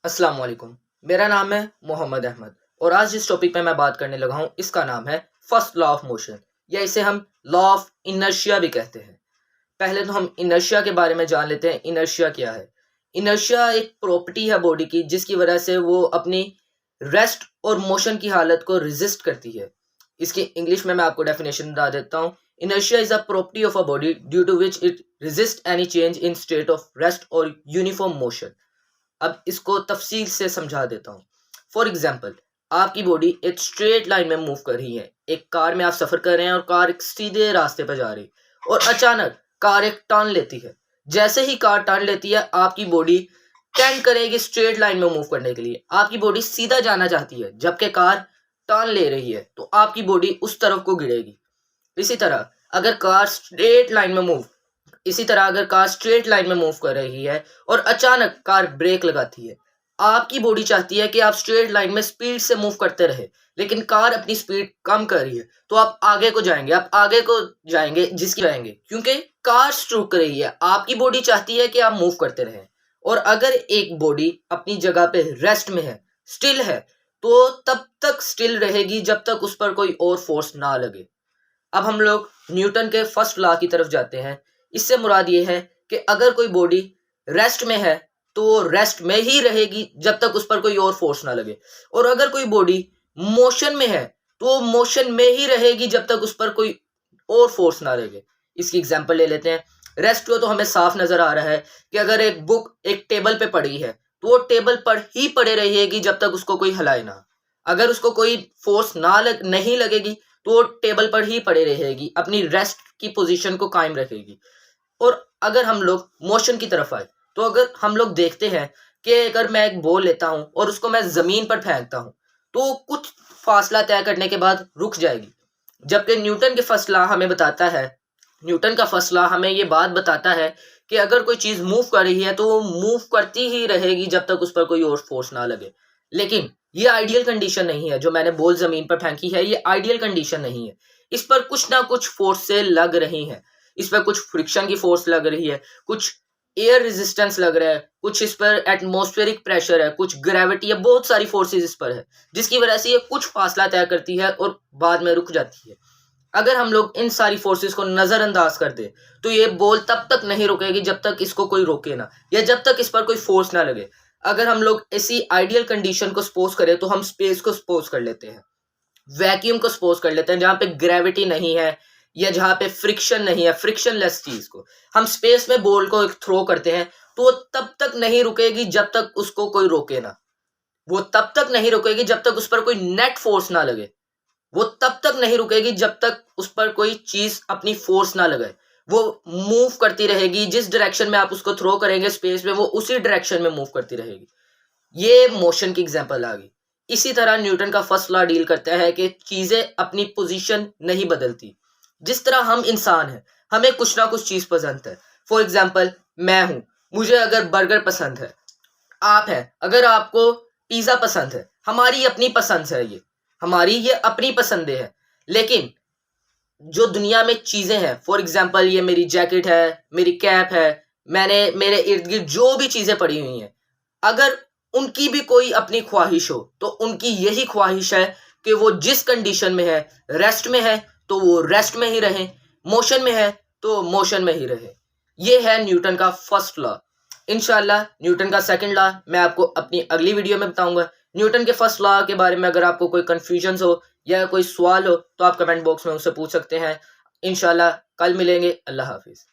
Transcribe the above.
अस्सलाम वालेकुम। मेरा नाम है मोहम्मद अहमद और आज जिस टॉपिक पे मैं बात करने लगा हूँ इसका नाम है फर्स्ट लॉ ऑफ मोशन या इसे हम लॉ ऑफ इनर्शिया भी कहते हैं। पहले तो हम इनर्शिया के बारे में जान लेते हैं। इनर्शिया क्या है? इनर्शिया एक प्रॉपर्टी है बॉडी की जिसकी वजह से वो अपनी रेस्ट और मोशन की हालत को रेजिस्ट करती है। इसकी इंग्लिश में मैं आपको डेफिनेशन बता देता हूँ। Inertia is a property of a body due to which it resist any change in state of rest और यूनिफॉर्म मोशन। अब इसको तफसील से समझा देता हूँ। फॉर एग्जाम्पल, आपकी बॉडी एक स्ट्रेट लाइन में मूव कर रही है। एक कार में आप सफ़र कर रहे हैं और कार एक सीधे रास्ते पर जा रही है और अचानक कार एक टर्न लेती है। जैसे ही कार टर्न लेती है आपकी बॉडी टेंड करेगी स्ट्रेट लाइन में मूव करने के लिए। आपकी बॉडी सीधा जाना चाहती है जबकि कार टर्न ले रही है तो आपकी बॉडी उस तरफ को गिरेगी। इसी तरह अगर कार स्ट्रेट लाइन में मूव इसी तरह अगर कार स्ट्रेट लाइन में मूव कर रही है और अचानक कार ब्रेक लगाती है, आपकी बॉडी चाहती है कि आप स्ट्रेट लाइन में स्पीड से मूव करते रहे, लेकिन कार अपनी स्पीड कम कर रही है तो आप आगे को जाएंगे जिसकी जाएंगे क्योंकि कार स्ट्रोक कर रही है। आपकी बॉडी चाहती है कि आप मूव करते रहें। और अगर एक बॉडी अपनी जगह पे रेस्ट में है, स्टिल है, तो तब तक स्टिल रहेगी जब तक उस पर कोई और फोर्स ना लगे। अब हम लोग न्यूटन के फर्स्ट लॉ की तरफ जाते हैं। इससे मुराद ये है कि अगर कोई बॉडी रेस्ट में है तो वो रेस्ट में ही रहेगी जब तक उस पर कोई और फोर्स ना लगे, और अगर कोई बॉडी मोशन में है तो वो मोशन में ही रहेगी जब तक उस पर कोई और फोर्स ना लगे। इसकी एग्जांपल ले लेते हैं। रेस्ट को तो हमें साफ नजर आ रहा है कि अगर एक बुक एक टेबल पे पड़ी है तो वो टेबल पर ही पड़े रहेगी जब तक उसको कोई हिलाए ना। अगर उसको कोई फोर्स नहीं लगेगी तो वो टेबल पर ही पड़े रहेगी, अपनी रेस्ट की पोजीशन को कायम रखेगी। और अगर हम लोग मोशन की तरफ आए तो अगर हम लोग देखते हैं कि अगर मैं एक बॉल लेता हूं और उसको मैं जमीन पर फेंकता हूं तो कुछ फासला तय करने के बाद रुक जाएगी, जबकि न्यूटन का फर्स्ट लॉ हमें ये बात बताता है कि अगर कोई चीज मूव कर रही है तो वो मूव करती ही रहेगी जब तक उस पर कोई और फोर्स ना लगे। लेकिन ये आइडियल कंडीशन नहीं है। जो मैंने बॉल जमीन पर फेंकी है ये आइडियल कंडीशन नहीं है। इस पर कुछ ना कुछ फोर्स से लग रही है। इस पर कुछ फ्रिक्शन की फोर्स लग रही है, कुछ एयर रेजिस्टेंस लग रहा है, कुछ इस पर एटमॉस्फेरिक प्रेशर है, कुछ ग्रेविटी है, बहुत सारी फोर्सेस इस पर है जिसकी वजह से ये कुछ फासला तय करती है और बाद में रुक जाती है। अगर हम लोग इन सारी फोर्सेस को नजरअंदाज कर दे तो ये बॉल तब तक नहीं रुकेगी जब तक इसको कोई रोके ना, या जब तक इस पर कोई फोर्स ना लगे। अगर हम लोग ऐसी आइडियल कंडीशन को सपोज करें तो हम स्पेस को सपोज कर लेते हैं, वैक्यूम को सपोज कर लेते हैं, जहां पे ग्रेविटी नहीं है या जहां पे फ्रिक्शन नहीं है, फ्रिक्शनलेस चीज को हम स्पेस में बॉल को थ्रो करते हैं तो वो तब तक नहीं रुकेगी जब तक उसको कोई रोके ना। वो तब तक नहीं रुकेगी जब तक उस पर कोई नेट फोर्स ना लगे। वो तब तक नहीं रुकेगी जब तक उस पर कोई चीज अपनी फोर्स ना लगाए। वो मूव करती रहेगी, जिस डायरेक्शन में आप उसको थ्रो करेंगे स्पेस में वो उसी डायरेक्शन में मूव करती रहेगी। ये मोशन की एग्जांपल आ गई। इसी तरह न्यूटन का फर्स्ट लॉ डील करता है कि चीजें अपनी पोजीशन नहीं बदलती। जिस तरह हम इंसान हैं, हमें कुछ ना कुछ चीज पसंद है। फॉर एग्जाम्पल, मैं हूं, मुझे अगर बर्गर पसंद है, आप हैं, अगर आपको पिज्जा पसंद है, हमारी अपनी पसंद है, हमारी ये अपनी पसंदें हैं। लेकिन जो दुनिया में चीजें हैं, फॉर एग्जाम्पल ये मेरी जैकेट है, मेरी कैप है, मैंने मेरे इर्द गिर्द जो भी चीजें पड़ी हुई हैं, अगर उनकी भी कोई अपनी ख्वाहिश हो तो उनकी यही ख्वाहिश है कि वो जिस कंडीशन में है, रेस्ट में है तो वो रेस्ट में ही रहे, मोशन में है तो मोशन में ही रहे। ये है न्यूटन का फर्स्ट लॉ। इंशाल्लाह न्यूटन का सेकंड लॉ मैं आपको अपनी अगली वीडियो में बताऊंगा। न्यूटन के फर्स्ट लॉ के बारे में अगर आपको कोई कंफ्यूजन हो या कोई सवाल हो तो आप कमेंट बॉक्स में उससे पूछ सकते हैं। इंशाल्लाह कल मिलेंगे। अल्लाह हाफिज।